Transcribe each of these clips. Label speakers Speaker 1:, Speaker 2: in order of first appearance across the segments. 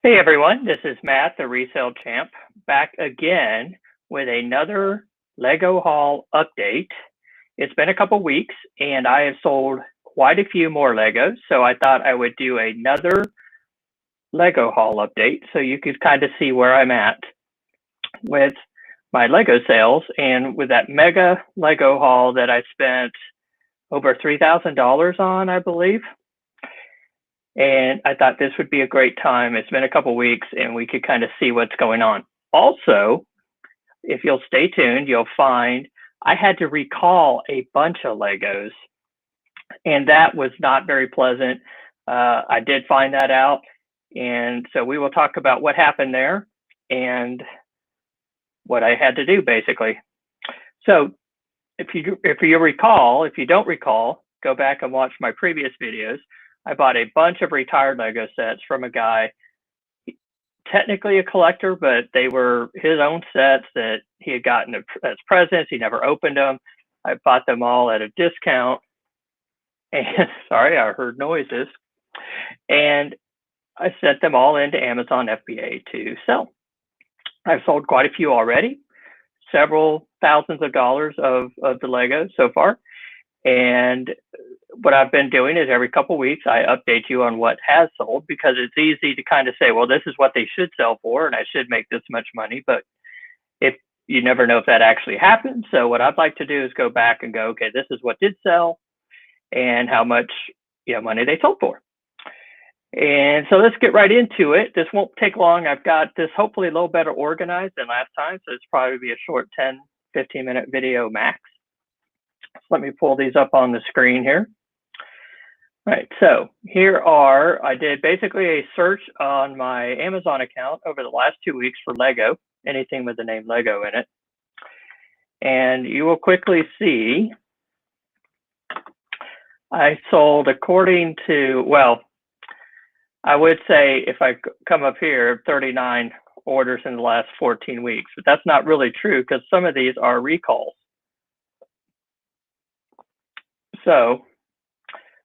Speaker 1: Hey everyone, this is Matt, the Resale Champ, back again with another Lego haul update. It's been a couple weeks and I have sold quite a few more Legos, so I thought I would do another Lego haul update so you could kind of see where I'm at with my Lego sales. And with that mega Lego haul that I spent over $3,000 on, I believe. And I thought this would be a great time. It's been a couple weeks and we could kind of see what's going on. Also, if you'll stay tuned, you'll find I had to recall a bunch of Legos, and that was not very pleasant. I did find that out, and so we will talk about what happened there and what I had to do basically. So if you recall, if you don't recall, go back and watch my previous videos. I bought a bunch of retired Lego sets from a guy, technically a collector, but they were his own sets that he had gotten as presents. He never opened them. I bought them all at a discount. And sorry, I heard noises. And I sent them all into Amazon FBA to sell. I've sold quite a few already, several thousands of dollars of the Legos so far. And what I've been doing is every couple of weeks, I update you on what has sold, because it's easy to kind of say, well, this is what they should sell for, and I should make this much money. But if you never know if that actually happens. So what I'd like to do is go back and go, okay, this is what did sell and how much money they sold for. And so let's get right into it. This won't take long. I've got this hopefully a little better organized than last time. So it's probably be a short 10, 15-minute video max. Let me pull these up on the screen here. All right, so I did basically a search on my Amazon account over the last 2 weeks for Lego, anything with the name Lego in it. And you will quickly see I sold according to, well, I would say if I come up here, 39 orders in the last 14 weeks, but that's not really true because some of these are recalls. So,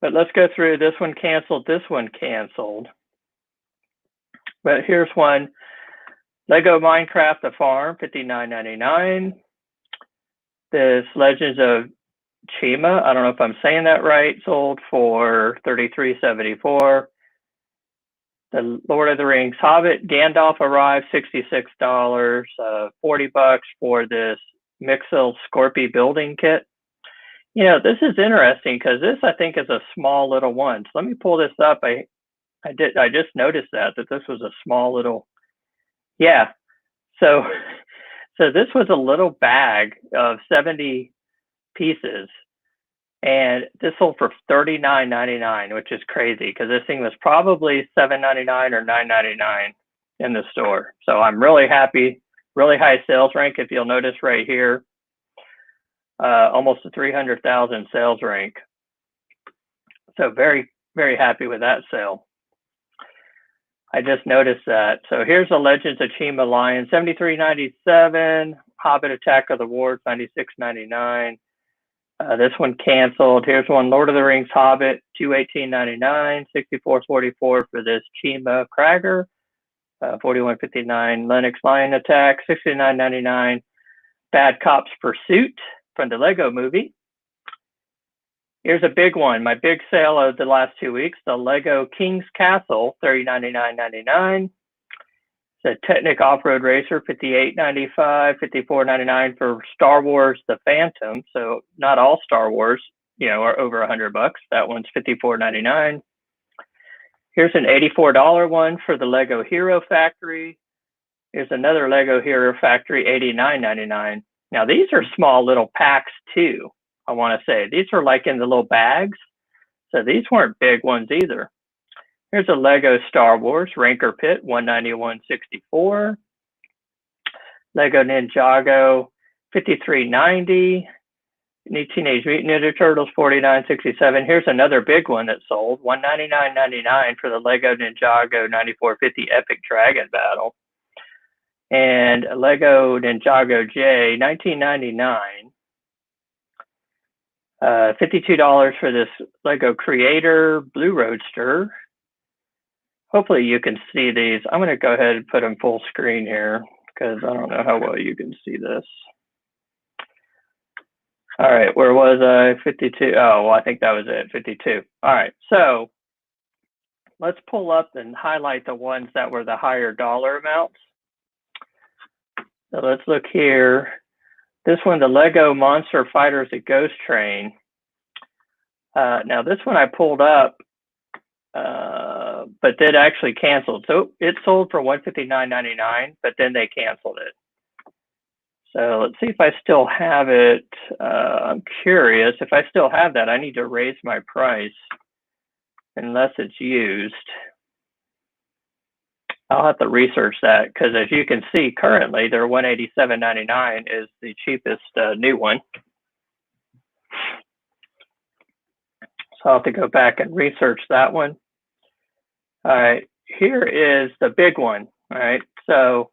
Speaker 1: but let's go through this one canceled, this one canceled. But here's one, Lego Minecraft The Farm, $59.99. This Legends of Chima, I don't know if I'm saying that right, sold for $33.74. The Lord of the Rings Hobbit Gandalf arrived, $66, $40 for this Mixel Scorpy building kit. This is interesting because this I think is a small little one. So let me pull this up. I just noticed that this was a small little, yeah. So this was a little bag of 70 pieces, and this sold for $39.99, which is crazy because this thing was probably $7.99 or $9.99 in the store. So I'm really happy, really high sales rank. If you'll notice right here, almost a 300,000 sales rank. So very, very happy with that sale. I just noticed that. So here's the Legends of Chima Lion, $73.97. Hobbit Attack of the Wards, $96.99. This one canceled. Here's one, Lord of the Rings Hobbit, $218.99. $64.44 for this Chima Krager. $41.59 Lennox Lion Attack, $69.99. Bad Cops Pursuit from the Lego movie. Here's a big one, my big sale of the last 2 weeks, the Lego King's Castle, $39.99. It's a Technic Off-Road Racer, $58.95, $54.99 for Star Wars The Phantom. So not all Star Wars, are over $100. That one's $54.99. Here's an $84 one for the Lego Hero Factory. Here's another Lego Hero Factory, $89.99. Now these are small little packs too, I want to say. These are like in the little bags. So these weren't big ones either. Here's a Lego Star Wars Rancor Pit, $191.64. Lego Ninjago, $53.90. Teenage Mutant Ninja Turtles, $49.67. Here's another big one that sold, $199.99 for the Lego Ninjago 9450 Epic Dragon Battle. And Lego Ninjago J, $19.99. $52 for this Lego Creator Blue Roadster. hopefully you can see these. I'm going to go ahead and put them full screen here because I don't know how well you can see this. All right, where was I? 52. Oh, well, I think that was it, 52. All right, so let's pull up and highlight the ones that were the higher dollar amounts. So let's look here. This one, the Lego Monster Fighters at Ghost Train. Now this one I pulled up, but did actually cancel. So it sold for $159.99, but then they canceled it. So let's see if I still have it. I'm curious if I still have that. I need to raise my price unless it's used. I'll have to research that because as you can see, currently their $187.99 is the cheapest new one. So I'll have to go back and research that one. All right, here is the big one. All right, so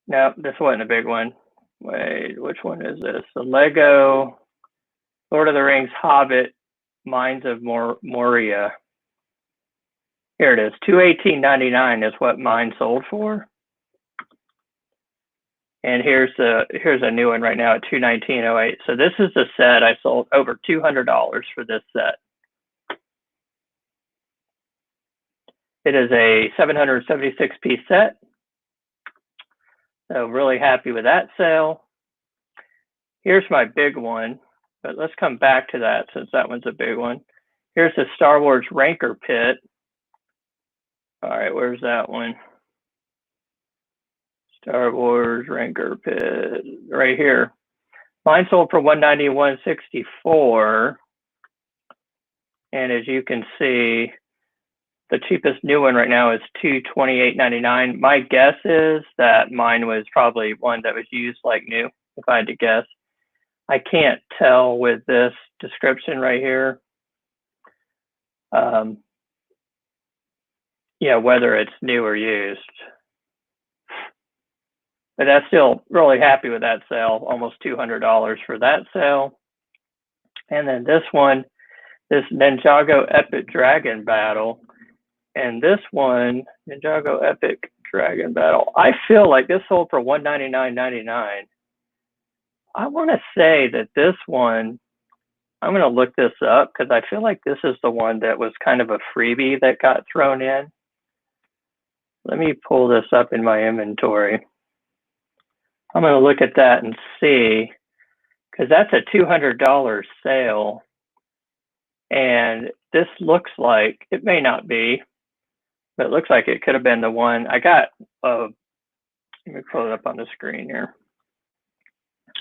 Speaker 1: no, this wasn't a big one. Wait, which one is this? The Lego Lord of the Rings Hobbit Mines of Moria. Here it is, $218.99 is what mine sold for. And here's a new one right now at $219.08. So this is the set I sold over $200 for this set. It is a 776 piece set. So really happy with that sale. Here's my big one, but let's come back to that since that one's a big one. Here's the Star Wars Rancor Pit. All right, where's that one? Star Wars Rancor Pit, right here. Mine sold for $191.64. And as you can see, the cheapest new one right now is $228.99. My guess is that mine was probably one that was used like new, if I had to guess. I can't tell with this description right here. Yeah, whether it's new or used. But that's still really happy with that sale, almost $200 for that sale. And then this one, this Ninjago Epic Dragon Battle. And this one, Ninjago Epic Dragon Battle, I feel like this sold for $199.99. I want to say that this one, I'm going to look this up because I feel like this is the one that was kind of a freebie that got thrown in. Let me pull this up in my inventory. I'm going to look at that and see, because that's a $200 sale. And this looks like, it may not be, but it looks like it could have been the one. I got, let me pull it up on the screen here.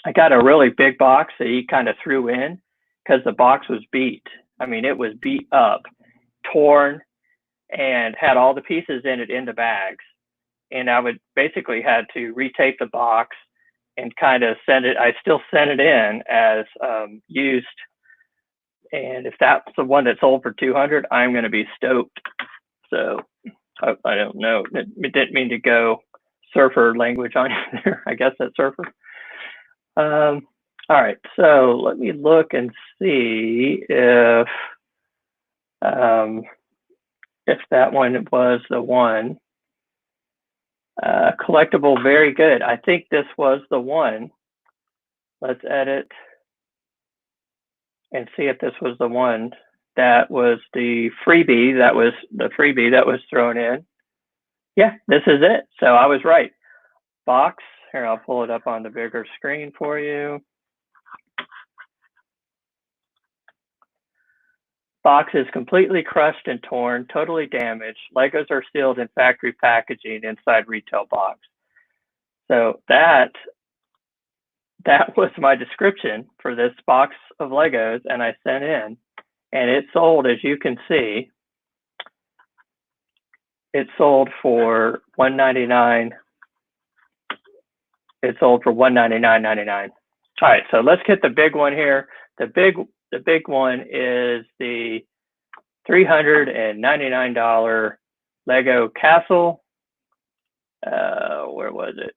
Speaker 1: I got a really big box that he kind of threw in because the box was beat. I mean, it was beat up, torn, and had all the pieces in it in the bags. And I would basically had to retape the box and kind of send it. I still sent it in as used. And if that's the one that sold for $200, I'm going to be stoked. So I don't know. It didn't mean to go surfer language on you there. I guess that's surfer. All right. So let me look and see if that one was the one. Collectible, very good. I think this was the one. Let's edit and see if this was the one that was the freebie. That was the freebie that was thrown in. Yeah, this is it. So I was right. Box. Here, I'll pull it up on the bigger screen for you. Box is completely crushed and torn, totally damaged. Legos are sealed in factory packaging inside retail box. So that was my description for this box of Legos, and I sent in, and it sold, as you can see, it sold for $199. It sold for $199.99. All right, so let's get the big one here. The big one is the $399 Lego Castle. Where was it?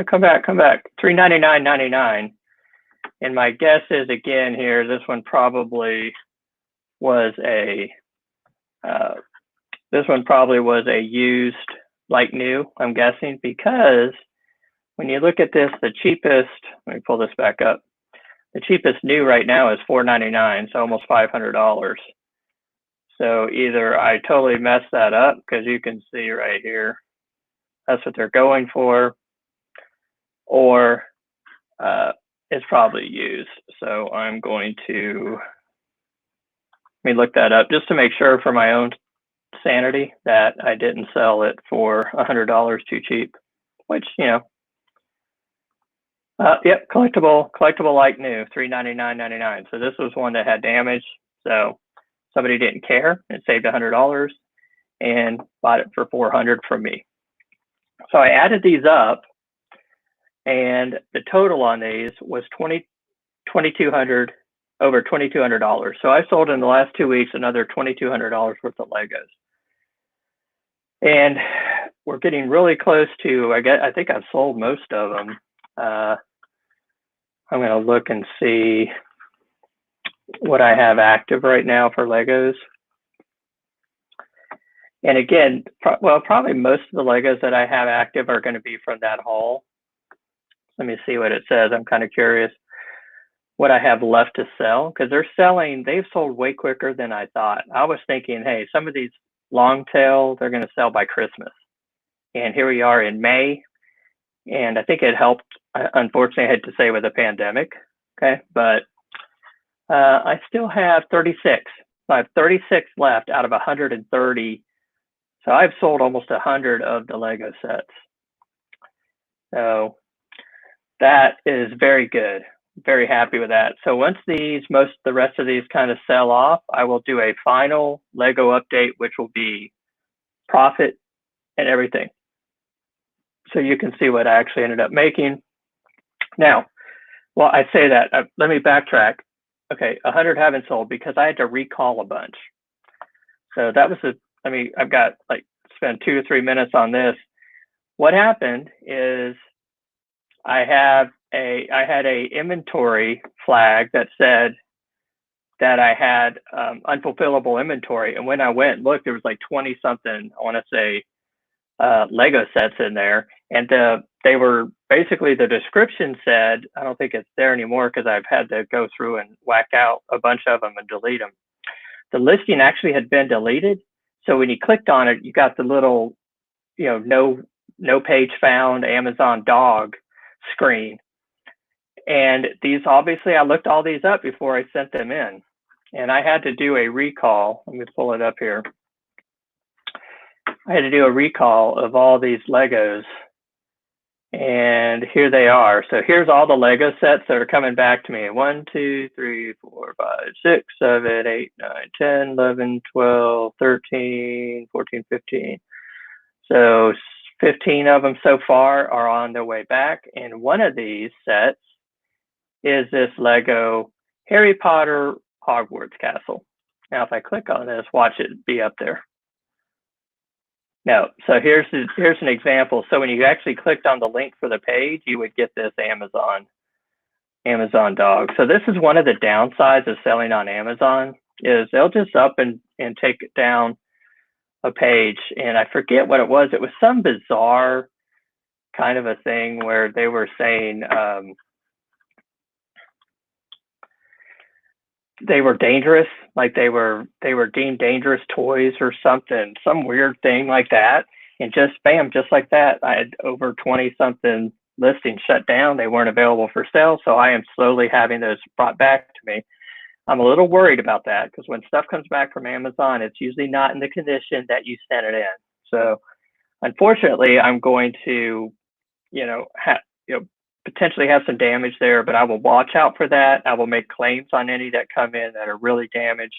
Speaker 1: Come back. $399.99. And my guess is, again here, this one probably was a used like new, I'm guessing, because when you look at this, the cheapest, let me pull this back up. The cheapest new right now is $4.99, so almost $500. So either I totally messed that up, because you can see right here, that's what they're going for, or it's probably used. So I'm going to, let me look that up just to make sure for my own sanity that I didn't sell it for $100 too cheap, which, you know, yep, collectible like new, $399.99. So this was one that had damage. So somebody didn't care and saved $100 and bought it for $400 from me. So I added these up, and the total on these was $2,200, over $2,200. So I sold in the last 2 weeks another $2,200 worth of Legos. And we're getting really close to, I think I've sold most of them. I'm going to look and see what I have active right now for Legos. And again, well, probably most of the Legos that I have active are going to be from that haul. Let me see what it says. I'm kind of curious what I have left to sell, because they've sold way quicker than I thought. I was thinking, hey, some of these long tail, they're going to sell by Christmas. And here we are in May. And I think it helped, unfortunately, I had to say, with the pandemic. Okay. But I still have 36. I have 36 left out of 130. So I've sold almost 100 of the Lego sets. So that is very good. Very happy with that. So once the rest of these kind of sell off, I will do a final Lego update, which will be profit and everything. So you can see what I actually ended up making. Now, well, I say that, let me backtrack. Okay, 100 haven't sold because I had to recall a bunch. So that was I've got spend 2 to 3 minutes on this. What happened is I had a inventory flag that said that I had unfulfillable inventory. And when I went and looked, there was like 20 something, I want to say, Lego sets in there. And they were basically, the description said, I don't think it's there anymore because I've had to go through and whack out a bunch of them and delete them. The listing actually had been deleted. So when you clicked on it, you got the little, no page found Amazon dog screen. And these, obviously, I looked all these up before I sent them in. And I had to do a recall. Let me pull it up here. I had to do a recall of all these Legos. And here they are. So here's all the Lego sets that are coming back to me. 1, 2, 3, 4, 5, 6, 7, 8, 9, 10, 11, 12, 13, 14, 15. So 15 of them so far are on their way back. And one of these sets is this Lego Harry Potter Hogwarts Castle. Now, if I click on this, watch it be up there. No, so here's an example. So when you actually clicked on the link for the page, you would get this Amazon dog. So this is one of the downsides of selling on Amazon, is they'll just up and take it down a page. And I forget what it was. It was some bizarre kind of a thing where they were saying they were dangerous, like they were deemed dangerous toys or something, some weird thing like that. And just bam, just like that, I had over 20 something listings shut down. They weren't available for sale. So I am slowly having those brought back to me. I'm a little worried about that because when stuff comes back from Amazon, it's usually not in the condition that you sent it in. So unfortunately, I'm going to, potentially have some damage there, but I will watch out for that. I will make claims on any that come in that are really damaged,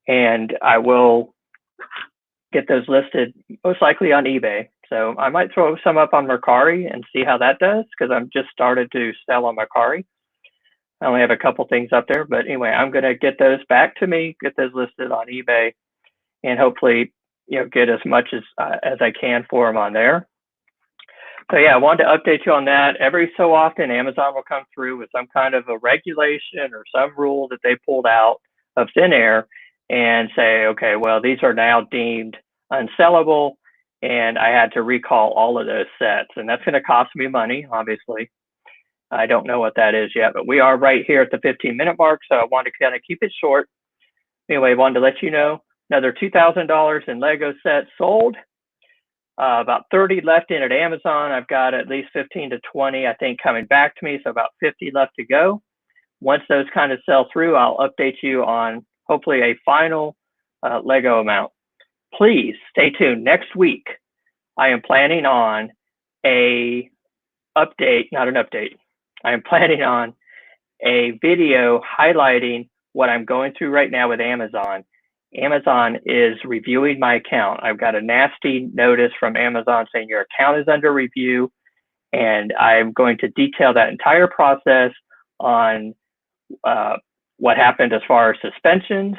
Speaker 1: and I will get those listed most likely on eBay. So I might throw some up on Mercari and see how that does, because I'm just started to sell on Mercari. I only have a couple things up there, but anyway, I'm going to get those back to me, get those listed on eBay, and hopefully, get as much as I can for them on there. So yeah, I wanted to update you on that. Every so often, Amazon will come through with some kind of a regulation or some rule that they pulled out of thin air and say, okay, well, these are now deemed unsellable, and I had to recall all of those sets. And that's going to cost me money, obviously. I don't know what that is yet, but we are right here at the 15-minute mark, so I wanted to kind of keep it short. Anyway, I wanted to let you know another $2,000 in Lego sets sold. About 30 left in at Amazon. I've got at least 15 to 20, I think, coming back to me. So about 50 left to go. Once those kind of sell through, I'll update you on hopefully a final Lego amount. Please stay tuned. Next week, I am planning on a update, not an update. I am planning on a video highlighting what I'm going through right now with Amazon. Amazon is reviewing my account. I've got a nasty notice from Amazon saying your account is under review, and I'm going to detail that entire process on what happened as far as suspensions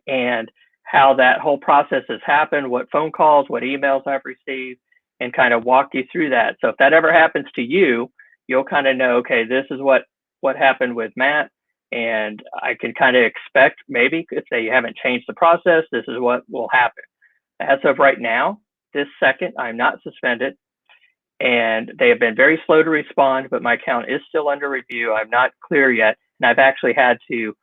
Speaker 1: and how that whole process has happened, what phone calls, what emails I've received, and kind of walk you through that. So if that ever happens to you, you'll kind of know, okay, this is what happened with Matt. And I can kind of expect maybe if they haven't changed the process, this is what will happen. As of right now, this second, I'm not suspended, and they have been very slow to respond, but my account is still under review. I'm not clear yet, and I've actually had to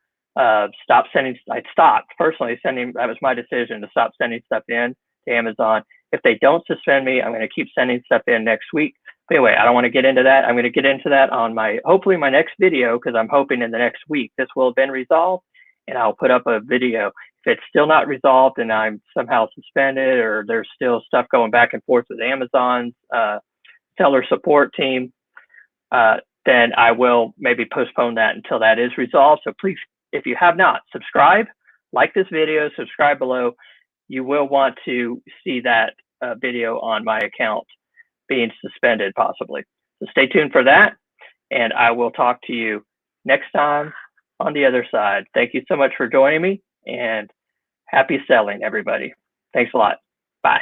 Speaker 1: stop sending. I stopped personally sending. That was my decision to stop sending stuff in to Amazon. If they don't suspend me, I'm going to keep sending stuff in next week. But anyway, I don't want to get into that. I'm going to get into that on hopefully my next video, because I'm hoping in the next week this will have been resolved, and I'll put up a video. If it's still not resolved and I'm somehow suspended, or there's still stuff going back and forth with Amazon's seller support team, then I will maybe postpone that until that is resolved. So please, if you have not, subscribe, like this video, subscribe below. You will want to see that video on my account being suspended possibly. So stay tuned for that, and I will talk to you next time on the other side. Thank you so much for joining me, and happy selling, everybody. Thanks a lot. Bye.